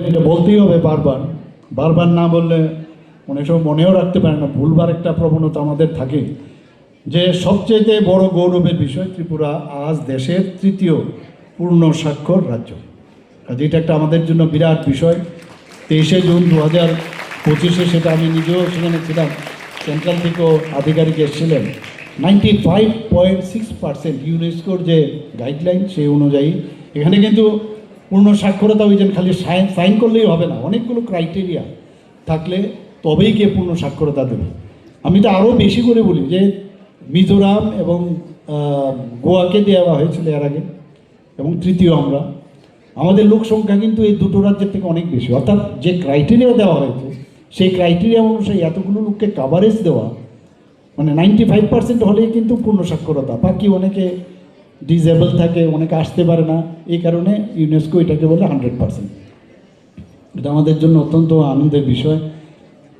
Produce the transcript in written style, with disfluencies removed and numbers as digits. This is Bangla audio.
এটা বলতেই হবে বারবার, বারবার না বললে অনেক সময় মনেও রাখতে পারে না, ভুলবার একটা প্রবণতা আমাদের থাকে। যে সবচেয়ে বড় গৌরবের বিষয়, ত্রিপুরা আজ দেশের তৃতীয় পূর্ণ স্বাক্ষর রাজ্য। কাজে এটা একটা আমাদের জন্য বিরাট বিষয়। 23শে জুন 2025 সেটা আমি নিজেও সেখানে ছিলাম, সেন্ট্রাল থেকেও আধিকারিক এসেছিলেন। 95.6% ইউনেস্কোর যে গাইডলাইন সেই অনুযায়ী এখানে কিন্তু পূর্ণ সাক্ষরতা ওই যে খালি সাইন করলেই হবে না, অনেকগুলো ক্রাইটেরিয়া থাকলে তবেই কে পূর্ণ সাক্ষরতা দেবে। আমি তো আরও বেশি করে বলি যে মিজোরাম এবং গোয়াকে দেওয়া হয়েছিল এর আগে, এবং তৃতীয় আমরা, আমাদের লোক সংখ্যা কিন্তু এই দুটো রাজ্যের থেকে অনেক বেশি। অর্থাৎ যে ক্রাইটেরিয়া দেওয়া হয়েছে সেই ক্রাইটেরিয়া অনুসারে এতগুলো লোককে কাভারেজ দেওয়া, মানে 95% হলেই কিন্তু পূর্ণ সাক্ষরতা। বাকি অনেকে ডিসেবল থাকে, অনেকে আসতে পারে না, এই কারণে ইউনেস্কো এটাকে বলে 100%। এটা আমাদের জন্য অত্যন্ত আনন্দের বিষয়।